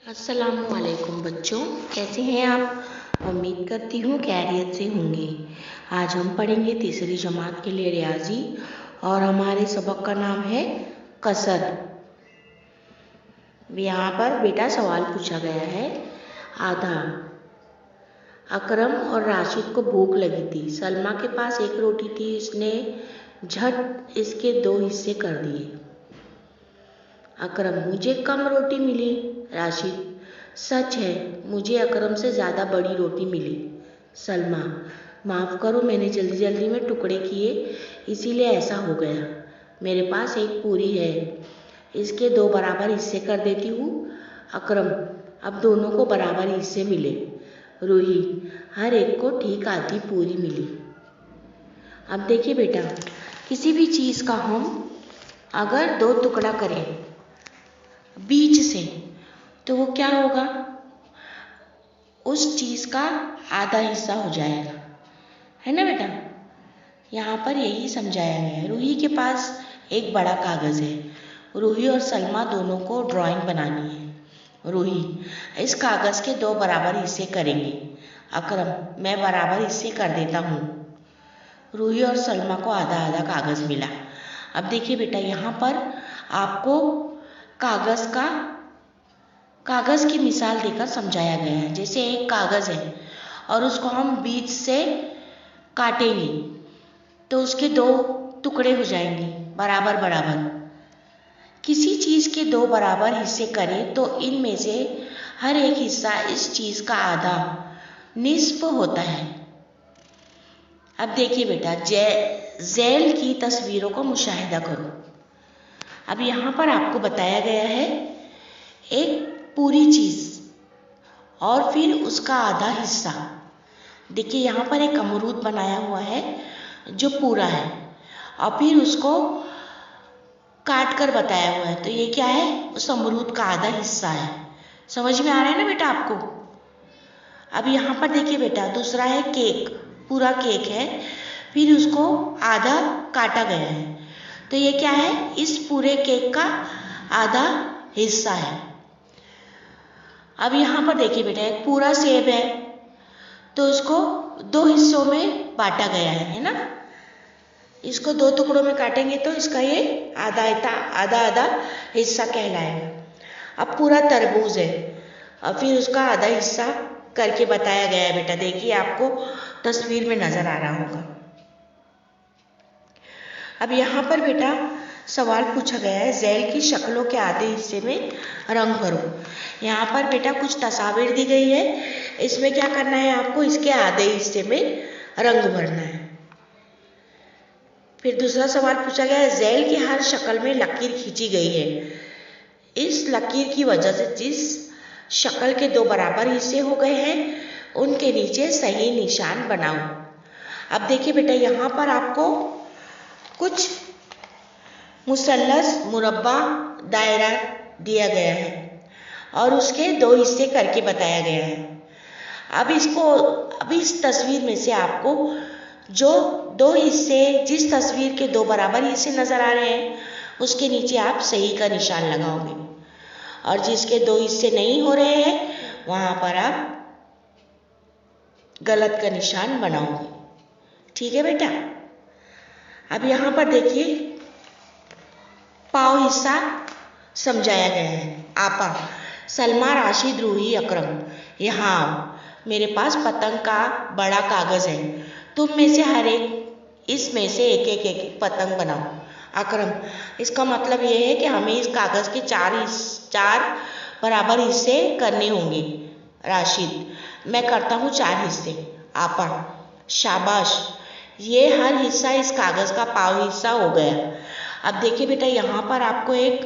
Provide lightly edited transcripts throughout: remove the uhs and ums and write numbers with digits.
अस्सलामुअलैकुम बच्चों, कैसे हैं आप। उम्मीद करती हूँ खैरियत से होंगे। आज हम पढ़ेंगे तीसरी जमात के लिए रियाजी और हमारे सबक का नाम है कसर। यहाँ पर बेटा सवाल पूछा गया है। आधा अकरम और राशिद को भूख लगी थी। सलमा के पास एक रोटी थी, उसने झट इसके 2 हिस्से कर दिए। अकरम, मुझे कम रोटी मिली। राशिद, सच है, मुझे अकरम से ज़्यादा बड़ी रोटी मिली। सलमा, माफ़ करो, मैंने जल्दी जल्दी में टुकड़े किए, इसीलिए ऐसा हो गया। मेरे पास एक पूरी है, इसके 2 बराबर हिस्से कर देती हूँ। अकरम, अब दोनों को बराबर हिस्से मिले। रूही, हर एक को ठीक आधी पूरी मिली। अब देखिए बेटा, किसी भी चीज़ का हम अगर 2 टुकड़ा करें बीच से, तो वो क्या होगा, उस चीज़ का आधा हिस्सा हो जाएगा, है ना बेटा। यहाँ पर यही समझाया गया है। रूही के पास एक बड़ा कागज़ है। रूही और सलमा दोनों को ड्राइंग बनानी है। रूही, इस कागज़ के 2 बराबर हिस्से करेंगे। अकरम, मैं बराबर हिस्से कर देता हूँ। रूही और सलमा को आधा आधा कागज़ मिला। अब देखिए बेटा, यहाँ पर आपको कागज़ की मिसाल देकर समझाया गया है। जैसे एक कागज़ है और उसको हम बीच से काटेंगे तो उसके 2 टुकड़े हो जाएंगे बराबर बराबर। किसी चीज़ के 2 बराबर हिस्से करें तो इनमें से हर एक हिस्सा इस चीज़ का आधा निस्फ होता है। अब देखिए बेटा, ज़ैल की तस्वीरों का मुशाहिदा करो। अब यहाँ पर आपको बताया गया है एक पूरी चीज़ और फिर उसका आधा हिस्सा। देखिए यहाँ पर एक अमरूद बनाया हुआ है जो पूरा है और फिर उसको काट कर बताया हुआ है, तो ये क्या है, उस अमरूद का आधा हिस्सा है। समझ में आ रहा है ना बेटा आपको। अब यहाँ पर देखिए बेटा, दूसरा है केक, पूरा केक है, फिर उसको आधा काटा गया है, तो ये क्या है, इस पूरे केक का आधा हिस्सा है। अब यहाँ पर देखिए बेटा, एक पूरा सेब है तो उसको 2 हिस्सों में बांटा गया है ना। इसको 2 टुकड़ों में काटेंगे तो इसका ये आधा आधा हिस्सा कहलाएगा। अब पूरा तरबूज है और फिर उसका आधा हिस्सा करके बताया गया है बेटा। देखिए आपको तस्वीर में नज़र आ रहा होगा। अब यहाँ पर बेटा सवाल पूछा गया है, ज़ैल की शक्लों के आधे हिस्से में रंग भरो। यहाँ पर बेटा कुछ तस्वीर दी गई है, इसमें क्या करना है आपको, इसके आधे हिस्से में रंग भरना है। फिर दूसरा सवाल पूछा गया है, ज़ैल की हर शक्ल में लकीर खींची गई है, इस लकीर की वजह से जिस शक्ल के 2 बराबर हिस्से हो गए हैं उनके नीचे सही निशान बनाओ। अब देखिए बेटा, यहाँ पर आपको कुछ मुसल्लस, मुरब्बा, दायरा दिया गया है और उसके 2 हिस्से करके बताया गया है। अब इस तस्वीर में से आपको जो 2 हिस्से, जिस तस्वीर के 2 बराबर हिस्से नज़र आ रहे हैं उसके नीचे आप सही का निशान लगाओगे और जिसके 2 हिस्से नहीं हो रहे हैं वहाँ पर आप गलत का निशान बनाओगे। ठीक है बेटा। अब यहाँ पर देखिए पाव हिस्सा समझाया गया है। आपा, सलमा, राशिद, रूही, अकरम, यहाँ आओ, मेरे पास पतंग का बड़ा कागज़ है, तुम में से हर एक इसमें से एक पतंग बनाओ। अकरम, इसका मतलब ये है कि हमें इस कागज़ के 4 बराबर हिस्से करने होंगे। राशिद, मैं करता हूँ 4 हिस्से। आपा, शाबाश, ये हर हिस्सा इस कागज़ का पाव हिस्सा हो गया। अब देखिए बेटा, यहाँ पर आपको एक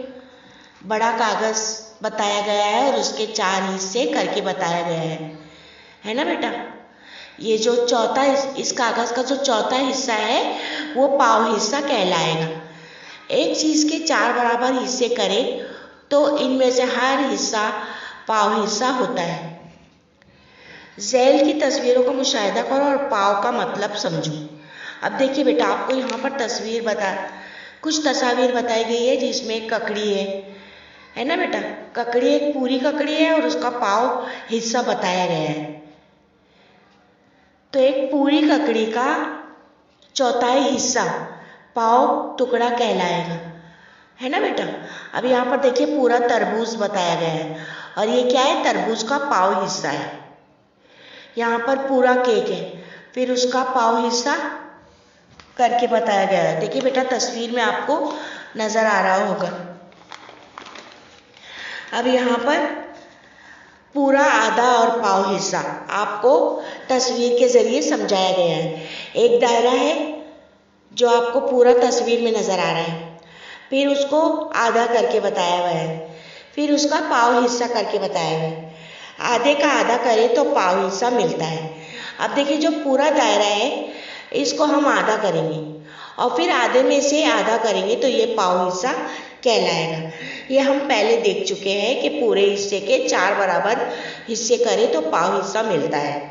बड़ा कागज़ बताया गया है और उसके 4 हिस्से करके बताया गया है ना बेटा। ये जो चौथा, इस कागज़ का जो चौथा हिस्सा है वो पाव हिस्सा कहलाएगा। एक चीज़ के 4 बराबर हिस्से करें तो इनमें से हर हिस्सा पाव हिस्सा होता है। ज़ैल की तस्वीरों का मुशाहिदा करो और पाव का मतलब समझो। अब देखिए बेटा, आपको यहाँ पर कुछ तस्वीर बताई गई है जिसमें ककड़ी है, है ना बेटा। ककड़ी एक पूरी ककड़ी है और उसका पाव हिस्सा बताया गया है। तो एक पूरी ककड़ी का चौथाई हिस्सा पाव टुकड़ा कहलाएगा, है ना बेटा। अब यहाँ पर देखिए पूरा तरबूज बताया गया है और ये क्या है, तरबूज का पाव हिस्सा है। यहाँ पर पूरा केक है, फिर उसका पाव हिस्सा करके बताया गया है। देखिए बेटा तस्वीर में आपको नजर आ रहा होगा। अब यहाँ पर पूरा आधा और पाव हिस्सा आपको तस्वीर के जरिए समझाया गया है। एक दायरा है जो आपको पूरा तस्वीर में नजर आ रहा है, फिर उसको आधा करके बताया हुआ है, फिर उसका पाव हिस्सा करके बताया हुआ है। आधे का आधा करें तो पाव हिस्सा मिलता है। अब देखिए जो पूरा दायरा है इसको हम आधा करेंगे और फिर आधे में से आधा करेंगे तो ये पाव हिस्सा कहलाएगा। ये हम पहले देख चुके हैं कि पूरे हिस्से के 4 बराबर हिस्से करें तो पाव हिस्सा मिलता है।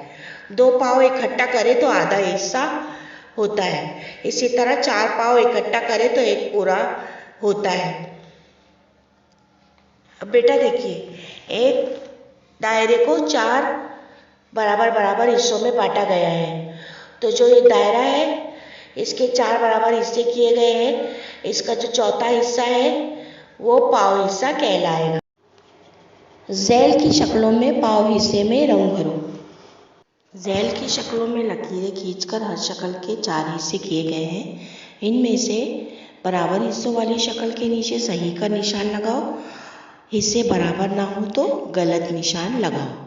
2 पाव इकट्ठा करें तो आधा हिस्सा होता है। इसी तरह 4 पाव इकट्ठा करें तो एक पूरा होता है। अब बेटा देखिए एक दायरे को 4 बराबर बराबर हिस्सों में बांटा गया है। तो जो ये दायरा है इसके 4 बराबर हिस्से किए गए हैं। इसका जो चौथा हिस्सा है वो पाव हिस्सा कहलाएगा। ज़ैल की शक्लों में पाव हिस्से में रंग भरो। ज़ैल की शक्लों में लकीरें खींचकर हर शक्ल के 4 हिस्से किए गए हैं। इनमें से बराबर हिस्सों वाली शक्ल के नीचे सही का निशान लगाओ। हिस्से बराबर ना हो तो गलत निशान लगाओ।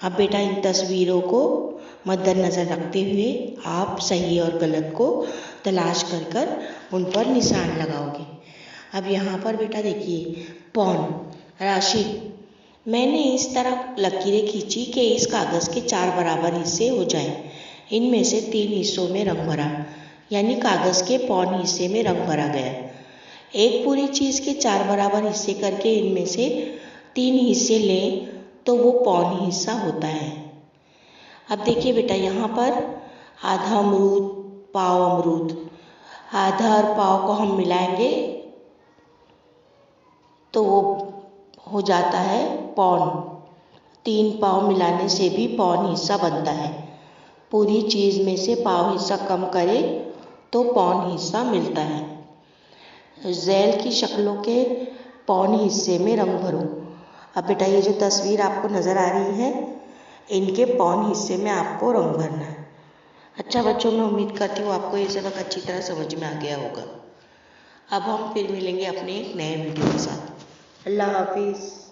अब बेटा इन तस्वीरों को मद्देनजर रखते हुए आप सही और गलत को तलाश कर कर उन पर निशान लगाओगे। अब यहाँ पर बेटा देखिए पौन राशि, मैंने इस तरह लकीरें खींची कि इस कागज़ के 4 बराबर हिस्से हो जाएं। इनमें से 3 हिस्सों में रंग भरा, यानी कागज़ के पौन हिस्से में रंग भरा गया। एक पूरी चीज़ के 4 बराबर हिस्से करके इनमें से 3 हिस्से लें तो वो पौन हिस्सा होता है। अब देखिए बेटा यहाँ पर आधा अमरूद पाव अमरूद, आधा और पाव को हम मिलाएंगे तो वो हो जाता है पौन। 3 पाव मिलाने से भी पौन हिस्सा बनता है। पूरी चीज़ में से पाव हिस्सा कम करें तो पौन हिस्सा मिलता है। ज़ैल की शक्लों के पौन हिस्से में रंग भरो। अब बेटा ये जो तस्वीर आपको नज़र आ रही है इनके पौन हिस्से में आपको रंग भरना है। अच्छा बच्चों, मैं उम्मीद करती हूँ आपको ये सबक अच्छी तरह समझ में आ गया होगा। अब हम फिर मिलेंगे अपने एक नए वीडियो के साथ। अल्लाह हाफिज़।